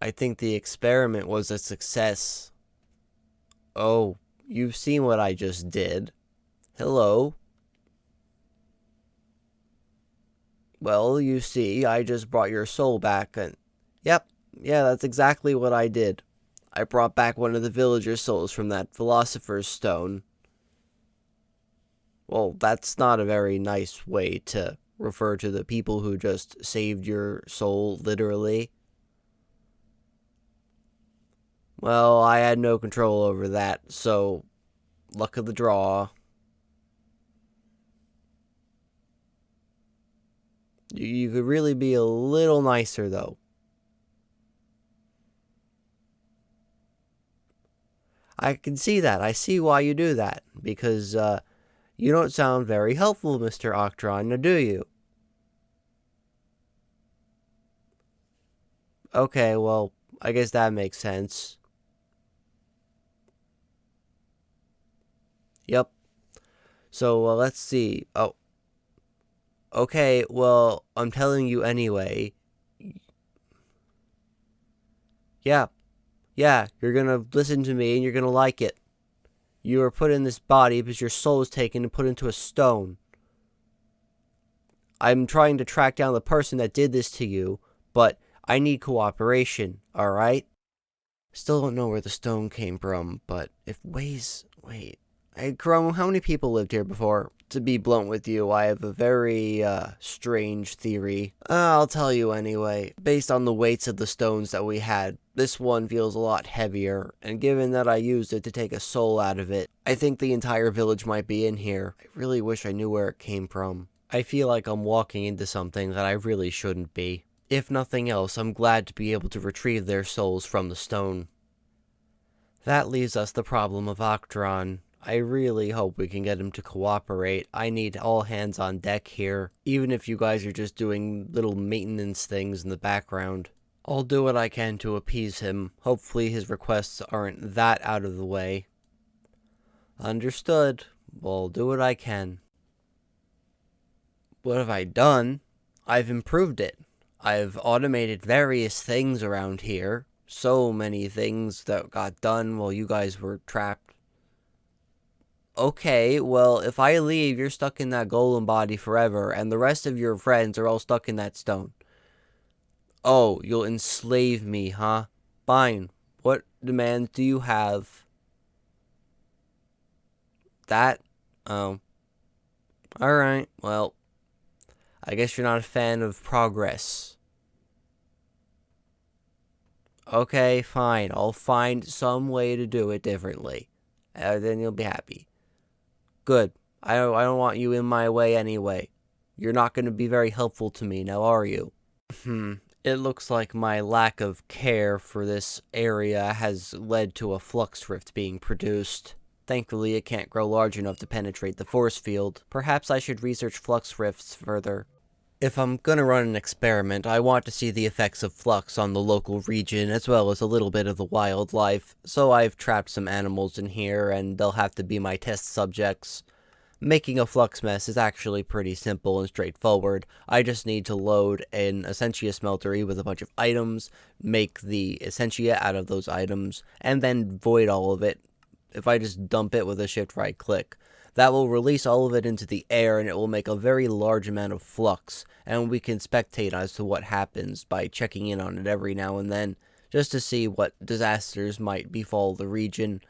I think the experiment was a success. Oh, you've seen what I just did. Hello. Well, you see, I just brought your soul back and... Yep, yeah, that's exactly what I did. I brought back one of the villagers' souls from that philosopher's stone. Well, that's not a very nice way to refer to the people who just saved your soul, literally. Well, I had no control over that, so luck of the draw. You could really be a little nicer, though. I can see that. I see why you do that. Because, you don't sound very helpful, Mr. Achdran, now do you? Okay, well, I guess that makes sense. Yep. So, let's see. Oh. Okay, well, I'm telling you anyway. Yeah. Yeah, you're gonna listen to me and you're gonna like it. You were put in this body because your soul was taken and put into a stone. I'm trying to track down the person that did this to you, but I need cooperation, alright? Still don't know where the stone came from, but if Wait. Hey, Chrome, how many people lived here before? To be blunt with you, I have a very, strange theory. I'll tell you anyway. Based on the weights of the stones that we had, this one feels a lot heavier, and given that I used it to take a soul out of it, I think the entire village might be in here. I really wish I knew where it came from. I feel like I'm walking into something that I really shouldn't be. If nothing else, I'm glad to be able to retrieve their souls from the stone. That leaves us the problem of Achdran. I really hope we can get him to cooperate. I need all hands on deck here, even if you guys are just doing little maintenance things in the background. I'll do what I can to appease him. Hopefully his requests aren't that out of the way. Understood. I'll do what I can. What have I done? I've improved it. I've automated various things around here. So many things that got done while you guys were trapped. Okay, well, if I leave, you're stuck in that golem body forever, and the rest of your friends are all stuck in that stone. Oh, you'll enslave me, huh? Fine. What demands do you have? That? Oh. Alright, well, I guess you're not a fan of progress. Okay, fine. I'll find some way to do it differently. Then you'll be happy. Good. I don't want you in my way anyway. You're not going to be very helpful to me, now are you? It looks like my lack of care for this area has led to a flux rift being produced. Thankfully, it can't grow large enough to penetrate the force field. Perhaps I should research flux rifts further. If I'm gonna run an experiment, I want to see the effects of flux on the local region, as well as a little bit of the wildlife, so I've trapped some animals in here, and they'll have to be my test subjects. Making a flux mess is actually pretty simple and straightforward. I just need to load an Essentia smeltery with a bunch of items, make the Essentia out of those items, and then void all of it. If I just dump it with a shift right click, that will release all of it into the air, and it will make a very large amount of flux, and we can spectate as to what happens by checking in on it every now and then, just to see what disasters might befall the region.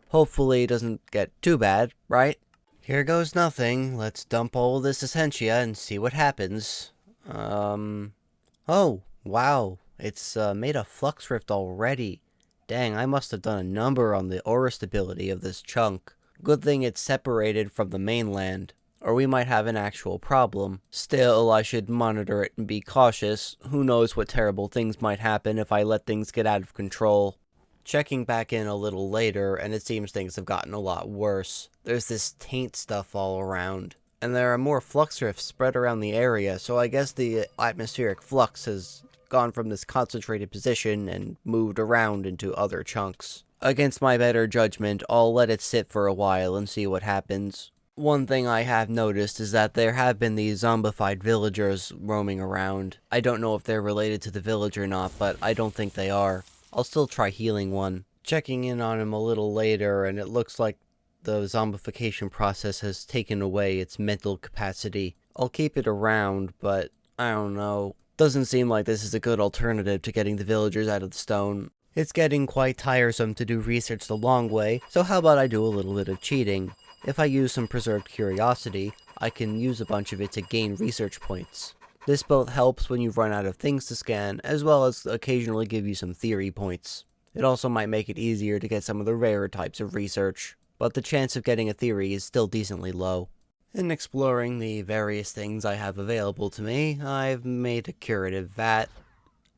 Hopefully it doesn't get too bad, right? Here goes nothing. Let's dump all this Essentia and see what happens. Oh, wow. It's made a flux rift already. Dang, I must have done a number on the aura stability of this chunk. Good thing it's separated from the mainland, or we might have an actual problem. Still, I should monitor it and be cautious. Who knows what terrible things might happen if I let things get out of control. Checking back in a little later, and it seems things have gotten a lot worse. There's this taint stuff all around, and there are more flux rifts spread around the area, so I guess the atmospheric flux has gone from this concentrated position and moved around into other chunks. Against my better judgment, I'll let it sit for a while and see what happens. One thing I have noticed is that there have been these zombified villagers roaming around. I don't know if they're related to the village or not, but I don't think they are. I'll still try healing one. Checking in on him a little later, and it looks like the zombification process has taken away its mental capacity. I'll keep it around, but I don't know. Doesn't seem like this is a good alternative to getting the villagers out of the stone. It's getting quite tiresome to do research the long way, so how about I do a little bit of cheating? If I use some preserved curiosity, I can use a bunch of it to gain research points. This both helps when you run out of things to scan, as well as occasionally give you some theory points. It also might make it easier to get some of the rarer types of research, but the chance of getting a theory is still decently low. In exploring the various things I have available to me, I've made a curative vat.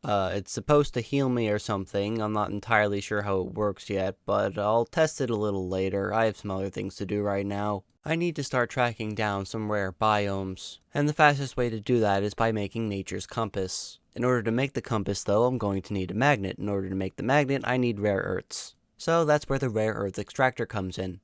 It's supposed to heal me or something. I'm not entirely sure how it works yet, but I'll test it a little later. I have some other things to do right now. I need to start tracking down some rare biomes, and the fastest way to do that is by making nature's compass. In order to make the compass, though, I'm going to need a magnet. In order to make the magnet, I need rare earths. So that's where the rare earth extractor comes in.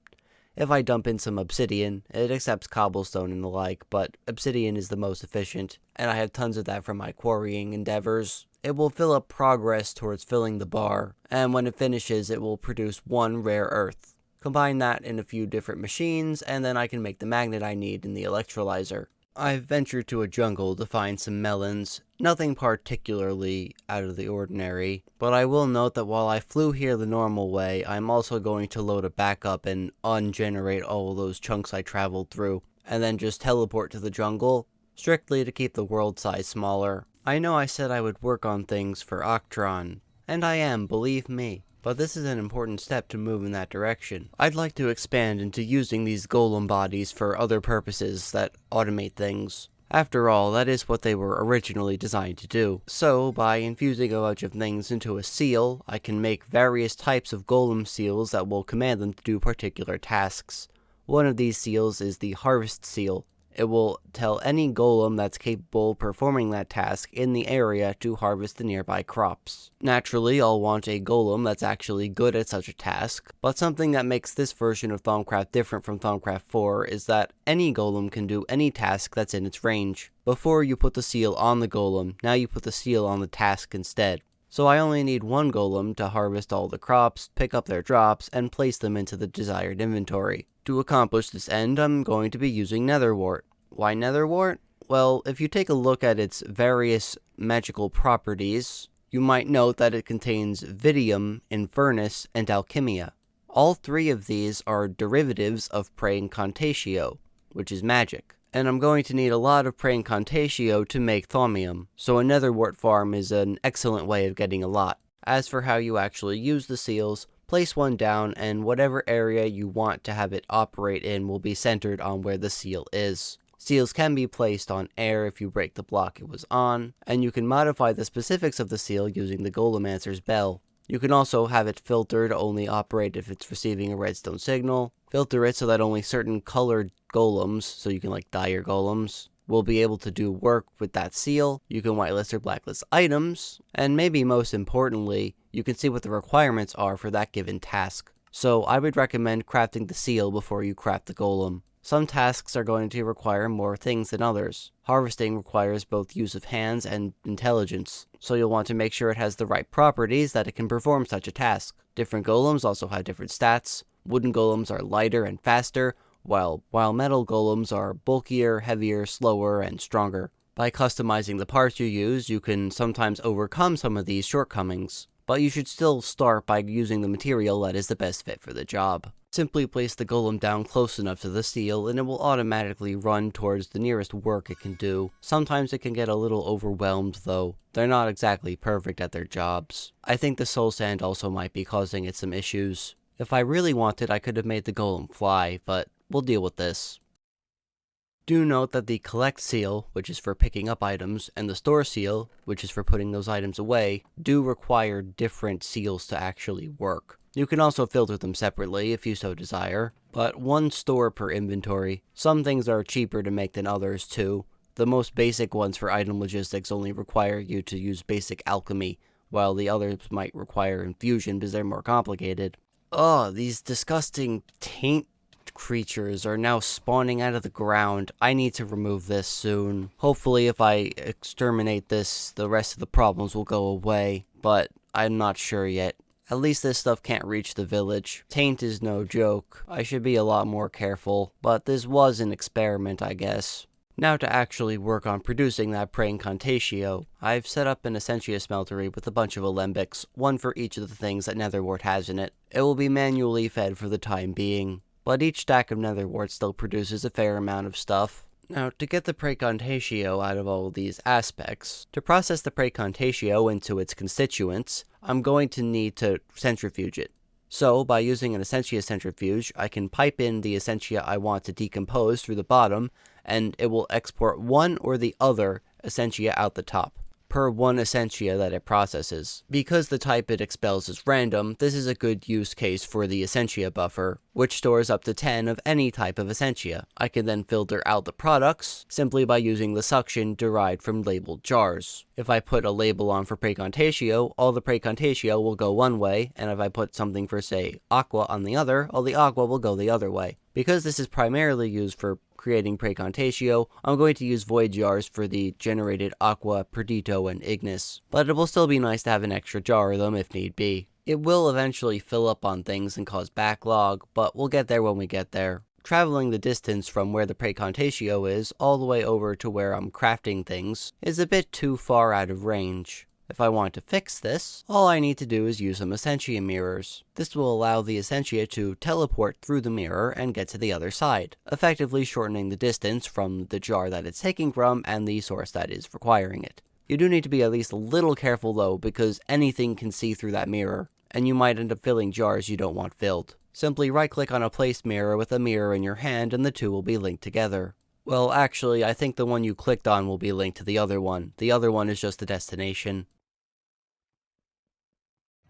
If I dump in some obsidian, it accepts cobblestone and the like, but obsidian is the most efficient, and I have tons of that from my quarrying endeavors. It will fill up progress towards filling the bar, and when it finishes, it will produce one rare earth. Combine that in a few different machines, and then I can make the magnet I need in the electrolyzer. I've ventured to a jungle to find some melons, nothing particularly out of the ordinary, but I will note that while I flew here the normal way, I'm also going to load a backup and ungenerate all those chunks I traveled through, and then just teleport to the jungle, strictly to keep the world size smaller. I know I said I would work on things for Achdran, and I am, believe me. But this is an important step to move in that direction. I'd like to expand into using these golem bodies for other purposes that automate things. After all, that is what they were originally designed to do. So, by infusing a bunch of things into a seal, I can make various types of golem seals that will command them to do particular tasks. One of these seals is the harvest seal. It will tell any golem that's capable of performing that task in the area to harvest the nearby crops. Naturally, I'll want a golem that's actually good at such a task, but something that makes this version of Thaumcraft different from Thaumcraft 4 is that any golem can do any task that's in its range. Before you put the seal on the golem, now you put the seal on the task instead. So I only need one golem to harvest all the crops, pick up their drops, and place them into the desired inventory. To accomplish this end, I'm going to be using Nether Wart. Why Nether Wart? Well, if you take a look at its various magical properties, you might note that it contains Vidium, Infernus, and Alchemia. All three of these are derivatives of Praecantatio, which is magic. And I'm going to need a lot of Praecantatio to make Thaumium, so a Nether Wart farm is an excellent way of getting a lot. As for how you actually use the seals, place one down, and whatever area you want to have it operate in will be centered on where the seal is. Seals can be placed on air if you break the block it was on, and you can modify the specifics of the seal using the Golemancer's bell. You can also have it filter to only operate if it's receiving a redstone signal, filter it so that only certain colored golems, so you can like dye your golems, will be able to do work with that seal. You can whitelist or blacklist items, and maybe most importantly, you can see what the requirements are for that given task. So I would recommend crafting the seal before you craft the golem. Some tasks are going to require more things than others. Harvesting requires both use of hands and intelligence, so you'll want to make sure it has the right properties that it can perform such a task. Different golems also have different stats. Wooden golems are lighter and faster, while metal golems are bulkier, heavier, slower, and stronger. By customizing the parts you use, you can sometimes overcome some of these shortcomings, but you should still start by using the material that is the best fit for the job. Simply place the golem down close enough to the seal and it will automatically run towards the nearest work it can do. Sometimes it can get a little overwhelmed though. They're not exactly perfect at their jobs. I think the soul sand also might be causing it some issues. If I really wanted, I could have made the golem fly, but we'll deal with this. Do note that the collect seal, which is for picking up items, and the store seal, which is for putting those items away, do require different seals to actually work. You can also filter them separately if you so desire, but one store per inventory. Some things are cheaper to make than others too. The most basic ones for item logistics only require you to use basic alchemy, while the others might require infusion because they're more complicated. These disgusting Taint weird creatures are now spawning out of the ground. I need to remove this soon. Hopefully if I exterminate this, the rest of the problems will go away, but I'm not sure yet. At least this stuff can't reach the village. Taint is no joke. I should be a lot more careful, but this was an experiment, I guess. Now to actually work on producing that Praecantatio, I've set up an Essentia smeltery with a bunch of alembics, one for each of the things that Nether Wart has in it. It will be manually fed for the time being, but each stack of Nether Wart still produces a fair amount of stuff. Now, to get the Praecantatio out of all of these aspects, to process the Praecantatio into its constituents, I'm going to need to centrifuge it. So, by using an Essentia centrifuge, I can pipe in the Essentia I want to decompose through the bottom, and it will export one or the other Essentia out the top, per one Essentia that it processes. Because the type it expels is random, this is a good use case for the Essentia buffer, which stores up to 10 of any type of Essentia. I can then filter out the products simply by using the suction derived from labeled jars. If I put a label on for Praecantatio, all the Praecantatio will go one way, and if I put something for, say, aqua on the other, all the aqua will go the other way. Because this is primarily used for creating Praecantatio, I'm going to use void jars for the generated aqua, perdito, and ignis, but it will still be nice to have an extra jar of them if need be. It will eventually fill up on things and cause backlog, but we'll get there when we get there. Traveling the distance from where the Praecantatio is all the way over to where I'm crafting things is a bit too far out of range. If I want to fix this, all I need to do is use some Essentia mirrors. This will allow the Essentia to teleport through the mirror and get to the other side, effectively shortening the distance from the jar that it's taking from and the source that is requiring it. You do need to be at least a little careful though, because anything can see through that mirror, and you might end up filling jars you don't want filled. Simply right-click on a placed mirror with a mirror in your hand and the two will be linked together. Well, actually, I think the one you clicked on will be linked to the other one. The other one is just the destination.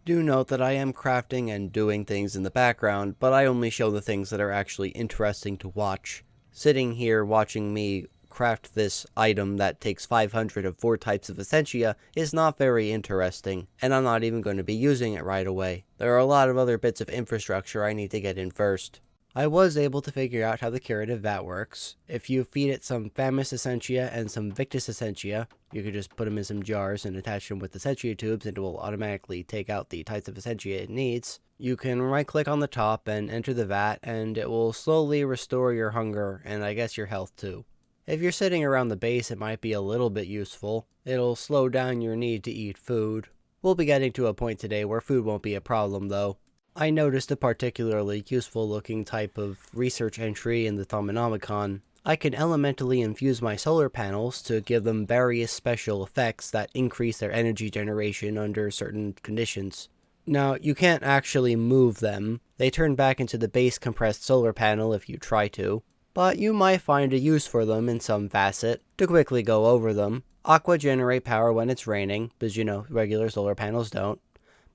Do note that I am crafting and doing things in the background, but I only show the things that are actually interesting to watch. Sitting here watching me craft this item that takes 500 of 4 types of Essentia is not very interesting, and I'm not even going to be using it right away. There are a lot of other bits of infrastructure I need to get in first. I was able to figure out how the Curative vat works. If you feed it some Famous Essentia and some Victus Essentia, you can just put them in some jars and attach them with Essentia tubes and it will automatically take out the types of Essentia it needs. You can right click on the top and enter the vat and it will slowly restore your hunger and I guess your health too. If you're sitting around the base, it might be a little bit useful. It'll slow down your need to eat food. We'll be getting to a point today where food won't be a problem though. I noticed a particularly useful looking type of research entry in the Thaumic. I can elementally infuse my solar panels to give them various special effects that increase their energy generation under certain conditions. Now, you can't actually move them. They turn back into the base compressed solar panel if you try to, but you might find a use for them in some facet. To quickly go over them, aqua generate power when it's raining, because regular solar panels don't.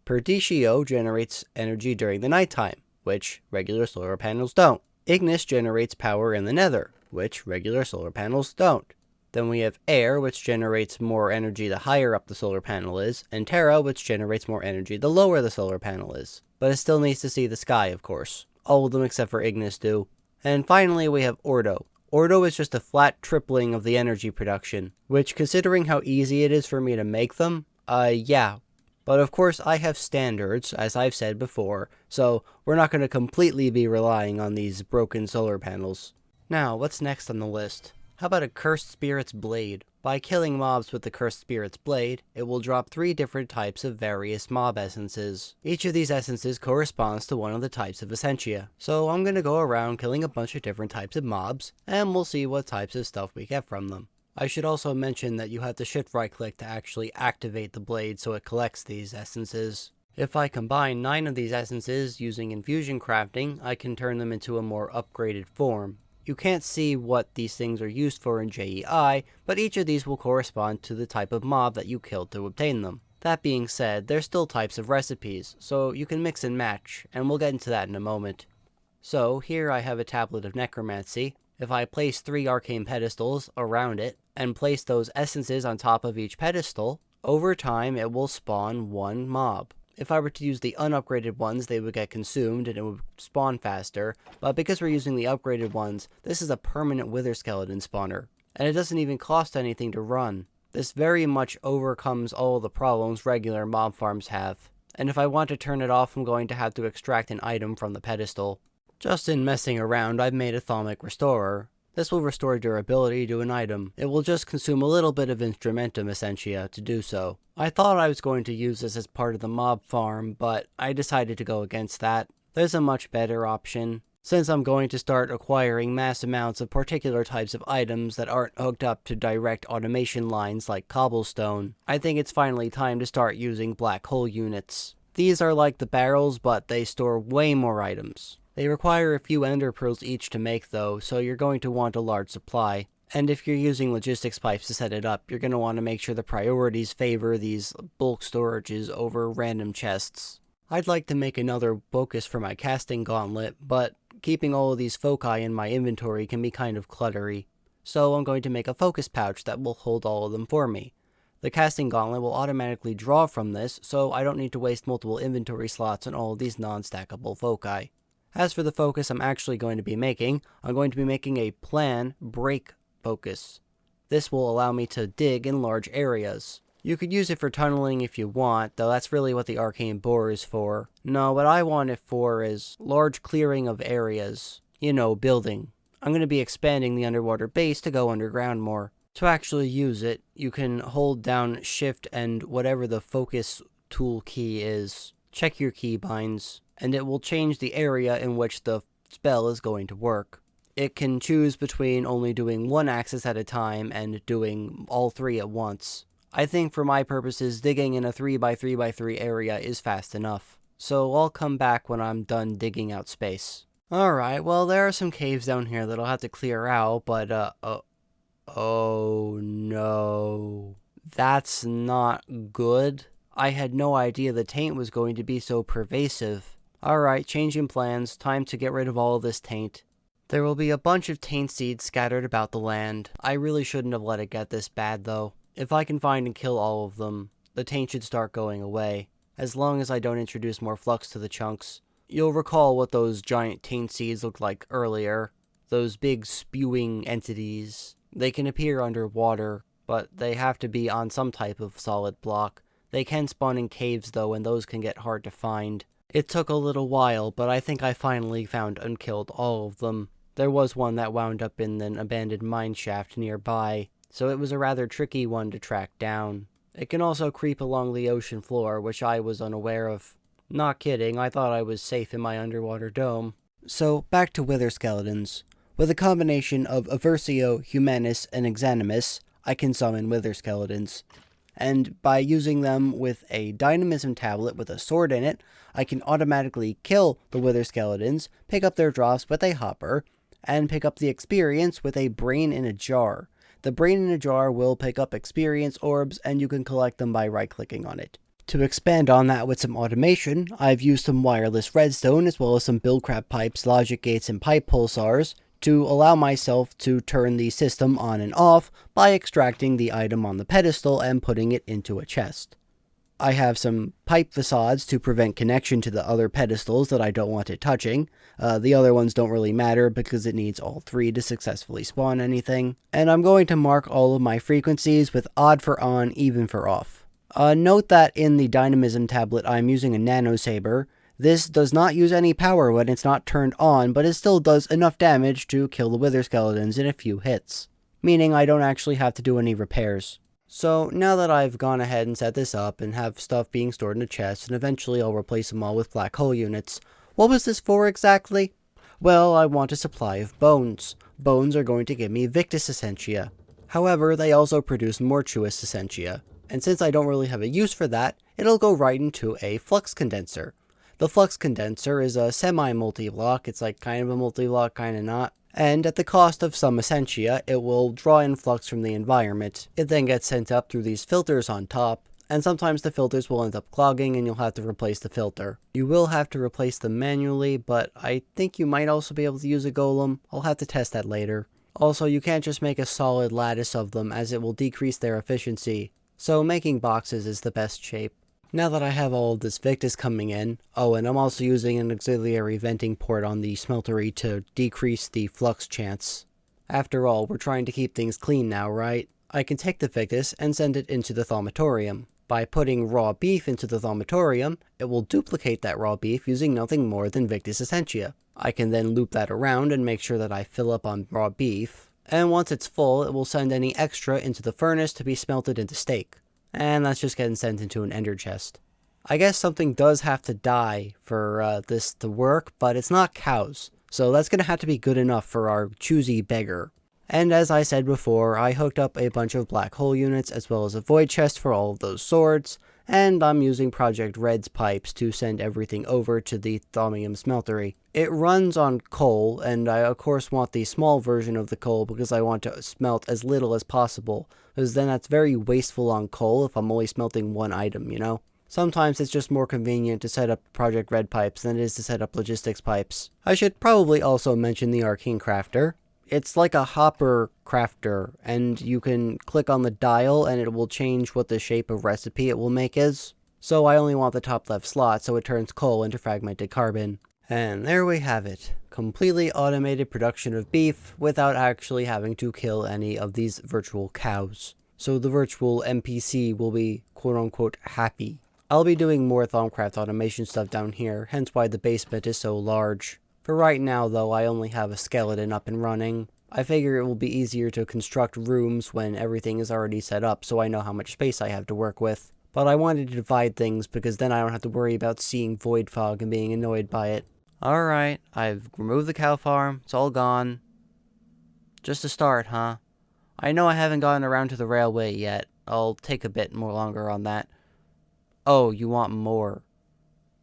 Perditio generates energy during the nighttime, which regular solar panels don't. Ignis generates power in the nether, which regular solar panels don't. Then we have air, which generates more energy the higher up the solar panel is, and terra, which generates more energy the lower the solar panel is. But it still needs to see the sky, of course. All of them except for Ignis do. And finally we have Ordo. Ordo is just a flat tripling of the energy production, which considering how easy it is for me to make them, yeah. But of course I have standards, as I've said before, so we're not going to completely be relying on these broken solar panels. Now, what's next on the list? How about a Cursed Spirit's Blade? By killing mobs with the Cursed Spirit's Blade, it will drop 3 different types of various mob essences. Each of these essences corresponds to one of the types of Essentia. So I'm going to go around killing a bunch of different types of mobs, and we'll see what types of stuff we get from them. I should also mention that you have to shift right click to actually activate the blade so it collects these essences. If I combine 9 of these essences using infusion crafting, I can turn them into a more upgraded form. You can't see what these things are used for in JEI, but each of these will correspond to the type of mob that you killed to obtain them. That being said, there's still types of recipes, so you can mix and match, and we'll get into that in a moment. So here I have a tablet of Necromancy. If I place 3 arcane pedestals around it, and place those essences on top of each pedestal, over time it will spawn 1 mob. If I were to use the unupgraded ones, they would get consumed and it would spawn faster, but because we're using the upgraded ones, this is a permanent wither skeleton spawner, and it doesn't even cost anything to run. This very much overcomes all the problems regular mob farms have, and if I want to turn it off, I'm going to have to extract an item from the pedestal. Just in messing around, I've made a Thaumic restorer. This will restore durability to an item. It will just consume a little bit of Instrumentum Essentia to do so. I thought I was going to use this as part of the mob farm, but I decided to go against that. There's a much better option. Since I'm going to start acquiring mass amounts of particular types of items that aren't hooked up to direct automation lines like cobblestone, I think it's finally time to start using black hole units. These are like the barrels, but they store way more items. They require a few ender pearls each to make though, so you're going to want a large supply. And if you're using logistics pipes to set it up, you're going to want to make sure the priorities favor these bulk storages over random chests. I'd like to make another focus for my casting gauntlet, but keeping all of these foci in my inventory can be kind of cluttery. So I'm going to make a focus pouch that will hold all of them for me. The casting gauntlet will automatically draw from this, so I don't need to waste multiple inventory slots on all of these non-stackable foci. As for the focus I'm actually going to be making, I'm going to be making a plan break focus. This will allow me to dig in large areas. You could use it for tunneling if you want, though that's really what the arcane bore is for. No, what I want it for is large clearing of areas. You know, building. I'm going to be expanding the underwater base to go underground more. To actually use it, you can hold down Shift and whatever the focus tool key is. Check your keybinds, and it will change the area in which the spell is going to work. It can choose between only doing one axis at a time and doing all three at once. I think for my purposes, digging in a 3x3x3 area is fast enough. So I'll come back when I'm done digging out space. Alright, well there are some caves down here that I'll have to clear out, but oh no. That's not good. I had no idea the taint was going to be so pervasive. Alright, changing plans, time to get rid of all of this taint. There will be a bunch of taint seeds scattered about the land. I really shouldn't have let it get this bad though. If I can find and kill all of them, the taint should start going away, as long as I don't introduce more flux to the chunks. You'll recall what those giant taint seeds looked like earlier. Those big spewing entities. They can appear underwater, but they have to be on some type of solid block. They can spawn in caves though, and those can get hard to find. It took a little while, but I think I finally found and killed all of them. There was one that wound up in an abandoned mine shaft nearby, so it was a rather tricky one to track down. It can also creep along the ocean floor, which I was unaware of. Not kidding, I thought I was safe in my underwater dome. So, back to wither skeletons. With a combination of Aversio, Humanus, and Exanimus, I can summon wither skeletons. And by using them with a dynamism tablet with a sword in it, I can automatically kill the wither skeletons, pick up their drops with a hopper, and pick up the experience with a brain in a jar. The brain in a jar will pick up experience orbs, and you can collect them by right-clicking on it. To expand on that with some automation, I've used some wireless redstone as well as some buildcraft pipes, logic gates, and pipe pulsars to allow myself to turn the system on and off by extracting the item on the pedestal and putting it into a chest. I have some pipe facades to prevent connection to the other pedestals that I don't want it touching. The other ones don't really matter because it needs all three to successfully spawn anything. And I'm going to mark all of my frequencies with odd for on, even for off. Note that in the dynamism tablet I'm using a nano saber. This does not use any power when it's not turned on, but it still does enough damage to kill the wither skeletons in a few hits. Meaning I don't actually have to do any repairs. So now that I've gone ahead and set this up and have stuff being stored in a chest, and eventually I'll replace them all with black hole units, what was this for exactly? Well, I want a supply of bones. Bones are going to give me Victus Essentia. However, they also produce Mortuous Essentia. And since I don't really have a use for that, it'll go right into a flux condenser. The flux condenser is a semi-multi-block. It's like kind of a multi-block, kind of not. And at the cost of some Essentia, it will draw in flux from the environment. It then gets sent up through these filters on top, and sometimes the filters will end up clogging and you'll have to replace the filter. You will have to replace them manually, but I think you might also be able to use a golem. I'll have to test that later. Also, you can't just make a solid lattice of them as it will decrease their efficiency, so making boxes is the best shape. Now that I have all of this Victus coming in, oh, and I'm also using an auxiliary venting port on the smeltery to decrease the flux chance. After all, we're trying to keep things clean now, right? I can take the Victus and send it into the Thaumatorium. By putting raw beef into the Thaumatorium, it will duplicate that raw beef using nothing more than Victus Essentia. I can then loop that around and make sure that I fill up on raw beef, and once it's full, it will send any extra into the furnace to be smelted into steak. And that's just getting sent into an ender chest. I guess something does have to die for this to work, but it's not cows. So that's going to have to be good enough for our Choosy Beggar. And as I said before, I hooked up a bunch of black hole units as well as a void chest for all of those swords, and I'm using Project Red's pipes to send everything over to the Thaumium smeltery. It runs on coal, and I of course want the small version of the coal because I want to smelt as little as possible, because then that's very wasteful on coal if I'm only smelting one item, you know? Sometimes it's just more convenient to set up Project Red pipes than it is to set up logistics pipes. I should probably also mention the Arcane Crafter. It's like a hopper crafter, and you can click on the dial and it will change what the shape of recipe it will make is. So I only want the top left slot so it turns coal into fragmented carbon. And there we have it. Completely automated production of beef without actually having to kill any of these virtual cows. So the virtual NPC will be quote-unquote happy. I'll be doing more Thaumcraft automation stuff down here, hence why the basement is so large. For right now though, I only have a skeleton up and running. I figure it will be easier to construct rooms when everything is already set up so I know how much space I have to work with. But I wanted to divide things because then I don't have to worry about seeing void fog and being annoyed by it. Alright, I've removed the cow farm, it's all gone. Just a start, huh? I know I haven't gotten around to the railway yet. I'll take a bit more longer on that. Oh, you want more.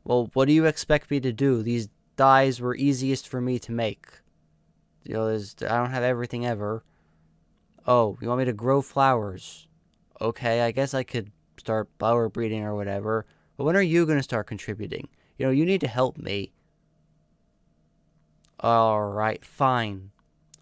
Well, what do you expect me to do? These dyes were easiest for me to make. You know, I don't have everything ever. Oh, you want me to grow flowers? Okay, I guess I could start flower breeding or whatever. But when are you going to start contributing? You know, you need to help me. Alright, fine.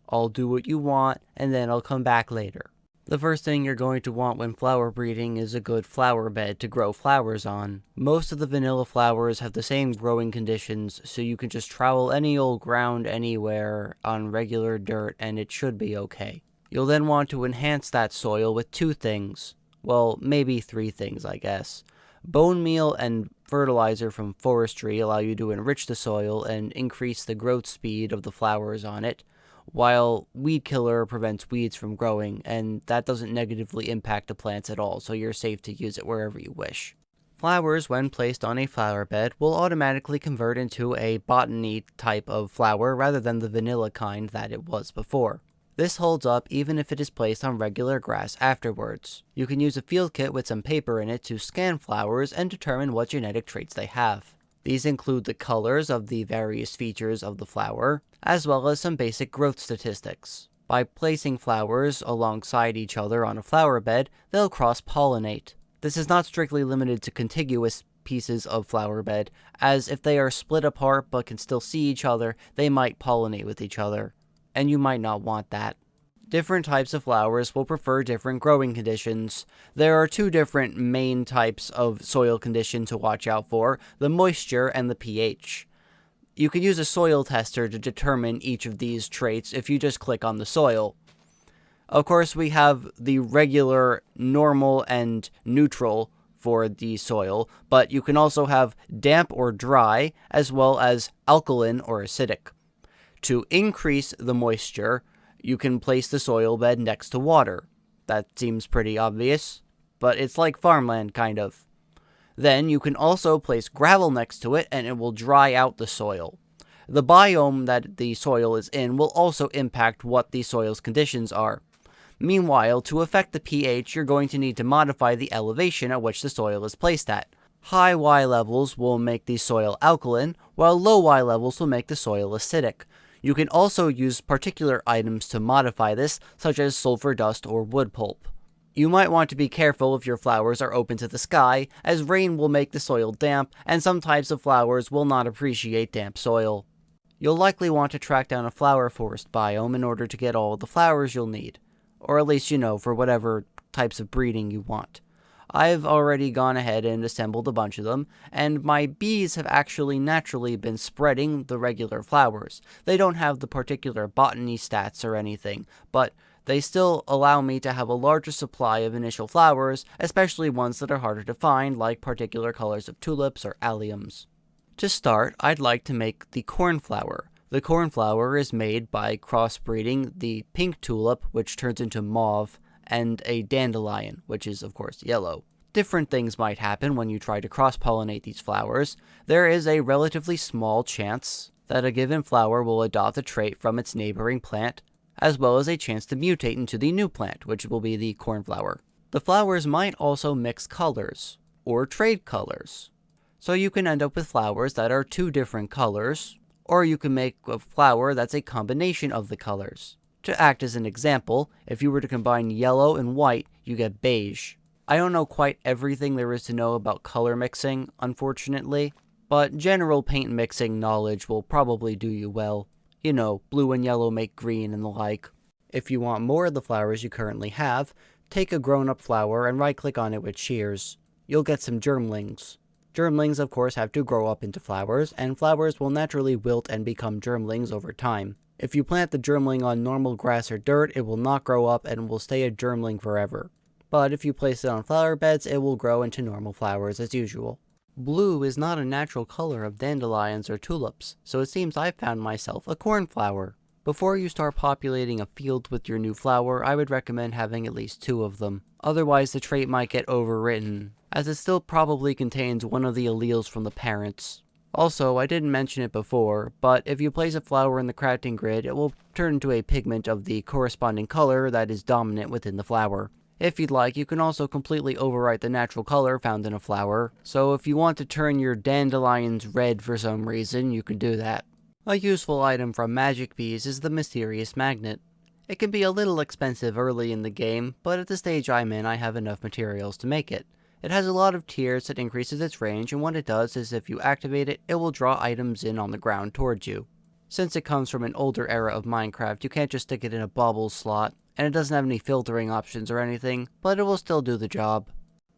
I'll do what you want, and then I'll come back later. The first thing you're going to want when flower breeding is a good flower bed to grow flowers on. Most of the vanilla flowers have the same growing conditions, so you can just trowel any old ground anywhere on regular dirt and it should be okay. You'll then want to enhance that soil with two things. Well, maybe three things, I guess. Bone meal and fertilizer from forestry allow you to enrich the soil and increase the growth speed of the flowers on it, while weed killer prevents weeds from growing, and that doesn't negatively impact the plants at all, so you're safe to use it wherever you wish. Flowers, when placed on a flower bed, will automatically convert into a Botany type of flower rather than the vanilla kind that it was before. This holds up even if it is placed on regular grass afterwards. You can use a field kit with some paper in it to scan flowers and determine what genetic traits they have. These include the colors of the various features of the flower, as well as some basic growth statistics. By placing flowers alongside each other on a flower bed, they'll cross-pollinate. This is not strictly limited to contiguous pieces of flower bed, as if they are split apart but can still see each other, they might pollinate with each other. And you might not want that. Different types of flowers will prefer different growing conditions. There are two different main types of soil condition to watch out for, the moisture and the pH. You can use a soil tester to determine each of these traits if you just click on the soil. Of course, we have the regular, normal, and neutral for the soil, but you can also have damp or dry, as well as alkaline or acidic. To increase the moisture, you can place the soil bed next to water. That seems pretty obvious, but it's like farmland, kind of. Then you can also place gravel next to it, and it will dry out the soil. The biome that the soil is in will also impact what the soil's conditions are. Meanwhile, to affect the pH, you're going to need to modify the elevation at which the soil is placed at. High Y levels will make the soil alkaline, while low Y levels will make the soil acidic. You can also use particular items to modify this, such as sulfur dust or wood pulp. You might want to be careful if your flowers are open to the sky, as rain will make the soil damp, and some types of flowers will not appreciate damp soil. You'll likely want to track down a flower forest biome in order to get all of the flowers you'll need, or at least, you know, for whatever types of breeding you want. I've already gone ahead and assembled a bunch of them, and my bees have actually naturally been spreading the regular flowers. They don't have the particular botany stats or anything, but they still allow me to have a larger supply of initial flowers, especially ones that are harder to find, like particular colors of tulips or alliums. To start, I'd like to make the cornflower. The cornflower is made by crossbreeding the pink tulip, which turns into mauve, and a dandelion, which is of course yellow. Different things might happen when you try to cross-pollinate these flowers. There is a relatively small chance that a given flower will adopt a trait from its neighboring plant, as well as a chance to mutate into the new plant, which will be the cornflower. The flowers might also mix colors, or trade colors. So you can end up with flowers that are two different colors, or you can make a flower that's a combination of the colors. To act as an example, if you were to combine yellow and white, you get beige. I don't know quite everything there is to know about color mixing, unfortunately, but general paint mixing knowledge will probably do you well. You know, blue and yellow make green and the like. If you want more of the flowers you currently have, take a grown-up flower and right-click on it with shears. You'll get some germlings. Germlings, of course, have to grow up into flowers, and flowers will naturally wilt and become germlings over time. If you plant the germling on normal grass or dirt, it will not grow up and will stay a germling forever. But if you place it on flower beds, it will grow into normal flowers as usual. Blue is not a natural color of dandelions or tulips, so it seems I've found myself a cornflower. Before you start populating a field with your new flower, I would recommend having at least 2 of them. Otherwise, the trait might get overwritten, as it still probably contains one of the alleles from the parents. Also, I didn't mention it before, but if you place a flower in the crafting grid, it will turn into a pigment of the corresponding color that is dominant within the flower. If you'd like, you can also completely overwrite the natural color found in a flower, so if you want to turn your dandelions red for some reason, you can do that. A useful item from Magic Bees is the Mysterious Magnet. It can be a little expensive early in the game, but at the stage I'm in, I have enough materials to make it. It has a lot of tiers that increases its range, and what it does is if you activate it, it will draw items in on the ground towards you. Since it comes from an older era of Minecraft, you can't just stick it in a bauble slot, and it doesn't have any filtering options or anything, but it will still do the job.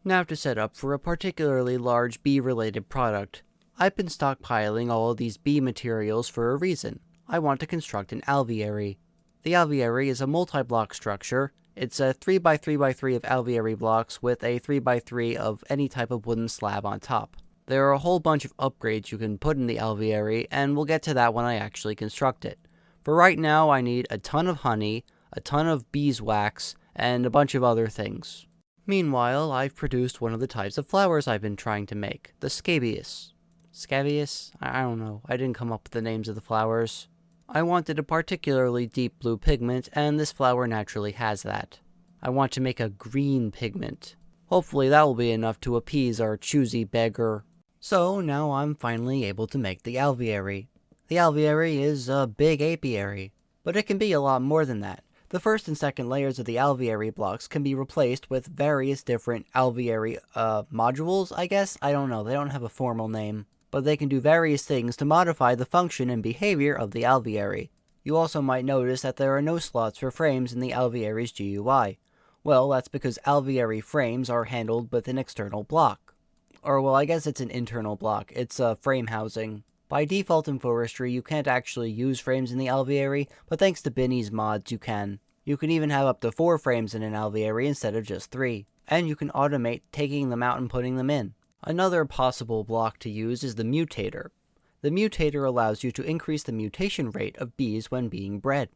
Now to set up for a particularly large bee-related product. I've been stockpiling all of these bee materials for a reason. I want to construct an alveary. The alveary is a multi-block structure. It's a 3x3x3 of alveary blocks with a 3x3 of any type of wooden slab on top. There are a whole bunch of upgrades you can put in the alveary, and we'll get to that when I actually construct it. For right now, I need a ton of honey, a ton of beeswax, and a bunch of other things. Meanwhile, I've produced one of the types of flowers I've been trying to make, the scabious. Scabious? I don't know. I didn't come up with the names of the flowers. I wanted a particularly deep blue pigment, and this flower naturally has that. I want to make a green pigment. Hopefully that will be enough to appease our choosy beggar. So now I'm finally able to make the alveary. The alveary is a big apiary, but it can be a lot more than that. The first and second layers of the alveary blocks can be replaced with various different alveary modules, I guess? I don't know, they don't have a formal name. But they can do various things to modify the function and behavior of the alveary. You also might notice that there are no slots for frames in the alveary's GUI. Well, that's because alveary frames are handled with an external block. Or, well, I guess it's an internal block. It's a frame housing. By default in Forestry, you can't actually use frames in the alveary, but thanks to Binnie's mods, you can. You can even have up to 4 frames in an alveary instead of just 3. And you can automate taking them out and putting them in. Another possible block to use is the Mutator. The Mutator allows you to increase the mutation rate of bees when being bred.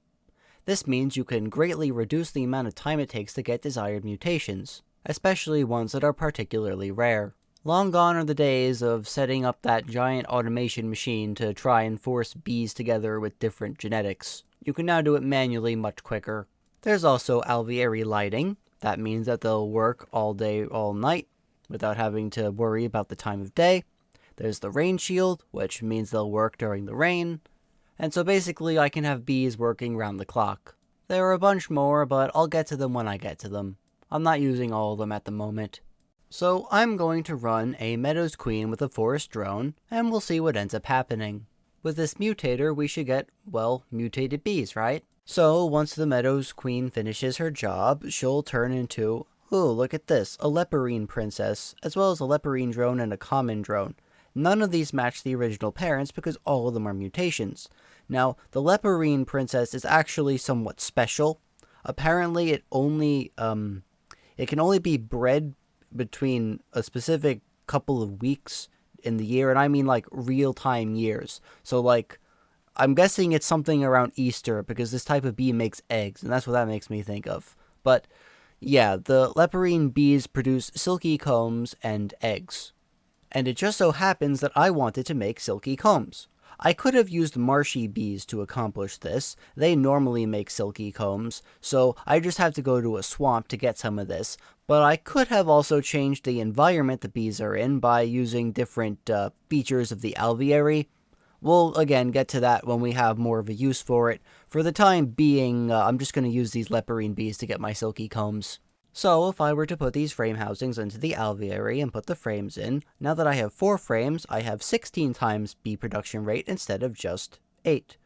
This means you can greatly reduce the amount of time it takes to get desired mutations, especially ones that are particularly rare. Long gone are the days of setting up that giant automation machine to try and force bees together with different genetics. You can now do it manually much quicker. There's also alveary lighting. That means that they'll work all day, all night, without having to worry about the time of day. There's the rain shield, which means they'll work during the rain. And so basically I can have bees working round the clock. There are a bunch more, but I'll get to them when I get to them. I'm not using all of them at the moment. So I'm going to run a Meadows Queen with a Forest Drone, and we'll see what ends up happening. With this Mutator, we should get, well, mutated bees, right? So once the Meadows Queen finishes her job, she'll turn into, Ooh, look at this, a leporine princess, as well as a leporine drone and a common drone. None of these match the original parents because all of them are mutations. Now, the leporine princess is actually somewhat special. Apparently, it can only be bred between a specific couple of weeks in the year, and I mean like real-time years. So like, I'm guessing it's something around Easter because this type of bee makes eggs, and that's what that makes me think of. But yeah, the leporine bees produce silky combs and eggs. And it just so happens that I wanted to make silky combs. I could have used marshy bees to accomplish this. They normally make silky combs, so I just have to go to a swamp to get some of this. But I could have also changed the environment the bees are in by using different features of the alveary. We'll, again, get to that when we have more of a use for it. For the time being, I'm just going to use these leporine bees to get my silky combs. So, if I were to put these frame housings into the alveary and put the frames in, now that I have 4 frames, I have 16 times bee production rate instead of just 8.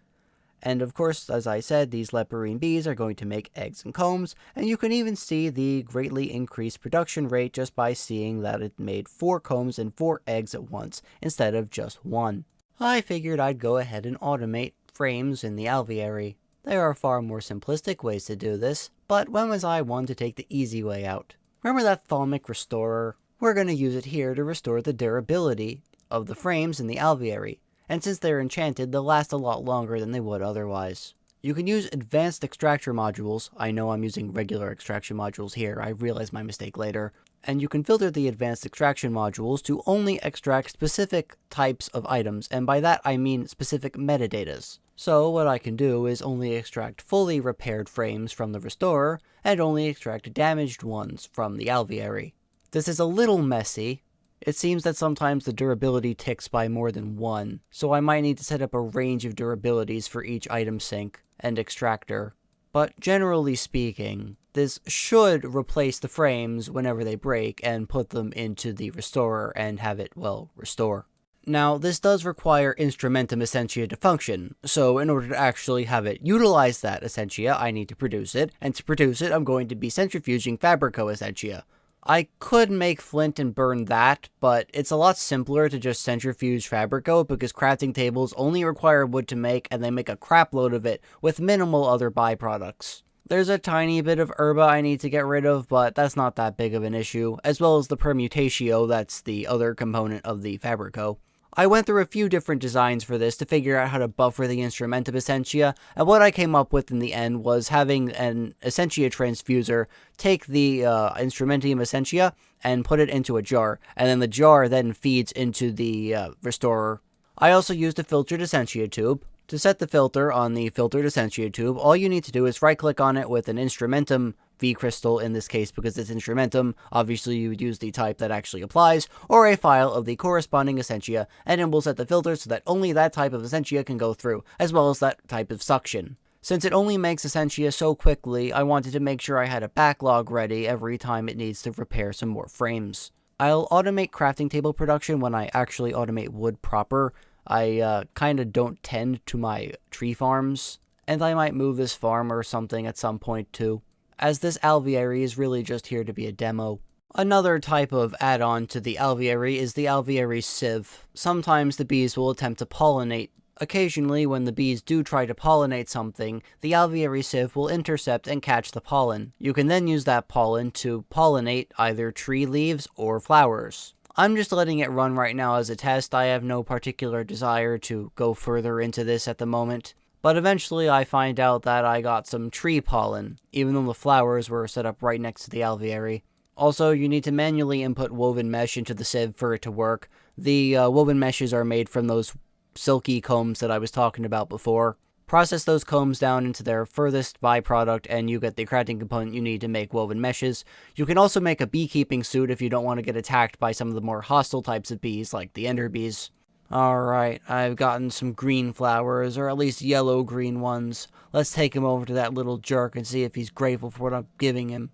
And of course, as I said, these leporine bees are going to make eggs and combs, and you can even see the greatly increased production rate just by seeing that it made 4 combs and 4 eggs at once instead of just 1. I figured I'd go ahead and automate frames in the alveary. There are far more simplistic ways to do this, but when was I one to take the easy way out? Remember that Thaumic restorer? We're going to use it here to restore the durability of the frames in the alveary, and since they're enchanted, they'll last a lot longer than they would otherwise. You can use advanced extraction modules. I know I'm using regular extraction modules here, I realized my mistake later. And you can filter the advanced extraction modules to only extract specific types of items, and by that I mean specific metadatas. So what I can do is only extract fully repaired frames from the restorer, and only extract damaged ones from the alveary. This is a little messy. It seems that sometimes the durability ticks by more than 1, so I might need to set up a range of durabilities for each item sink and extractor. But generally speaking, this should replace the frames whenever they break and put them into the restorer and have it, well, restore. Now, this does require Instrumentum Essentia to function, so in order to actually have it utilize that Essentia, I need to produce it, and to produce it, I'm going to be centrifuging Fabrico Essentia. I could make flint and burn that, but it's a lot simpler to just centrifuge Fabrico because crafting tables only require wood to make, and they make a crap load of it with minimal other byproducts. There's a tiny bit of herba I need to get rid of, but that's not that big of an issue, as well as the Permutatio, that's the other component of the Fabrico. I went through a few different designs for this to figure out how to buffer the Instrumentum Essentia, and what I came up with in the end was having an Essentia transfuser take the Instrumentum Essentia and put it into a jar, and then the jar then feeds into the restorer. I also used a filtered Essentia tube. To set the filter on the filtered Essentia tube, all you need to do is right-click on it with an Instrumentum V-crystal, in this case because it's Instrumentum. Obviously you would use the type that actually applies, or a file of the corresponding Essentia, and it will set the filter so that only that type of Essentia can go through, as well as that type of suction. Since it only makes Essentia so quickly, I wanted to make sure I had a backlog ready every time it needs to repair some more frames. I'll automate crafting table production when I actually automate wood proper. I kinda don't tend to my tree farms, and I might move this farm or something at some point too, as this alveary is really just here to be a demo. Another type of add-on to the alveary is the alveary sieve. Sometimes the bees will attempt to pollinate. Occasionally, when the bees do try to pollinate something, the alveary sieve will intercept and catch the pollen. You can then use that pollen to pollinate either tree leaves or flowers. I'm just letting it run right now as a test. I have no particular desire to go further into this at the moment. But eventually I find out that I got some tree pollen, even though the flowers were set up right next to the alveary. Also, you need to manually input woven mesh into the sieve for it to work. The woven meshes are made from those silky combs that I was talking about before. Process those combs down into their furthest byproduct, and you get the crafting component you need to make woven meshes. You can also make a beekeeping suit if you don't want to get attacked by some of the more hostile types of bees, like the ender bees. Alright, I've gotten some green flowers, or at least yellow-green ones. Let's take him over to that little jerk and see if he's grateful for what I'm giving him.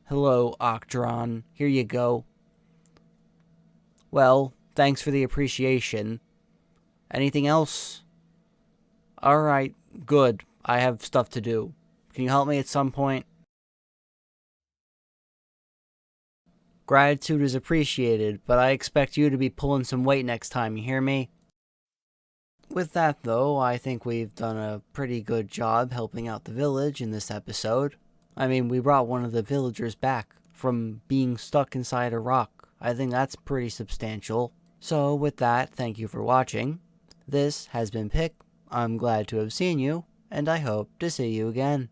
Hello, Achdran. Here you go. Well, thanks for the appreciation. Anything else? Alright, good. I have stuff to do. Can you help me at some point? Gratitude is appreciated, but I expect you to be pulling some weight next time, you hear me? With that, though, I think we've done a pretty good job helping out the village in this episode. I mean, we brought one of the villagers back from being stuck inside a rock. I think that's pretty substantial. So with that, thank you for watching. This has been Pick. I'm glad to have seen you, and I hope to see you again.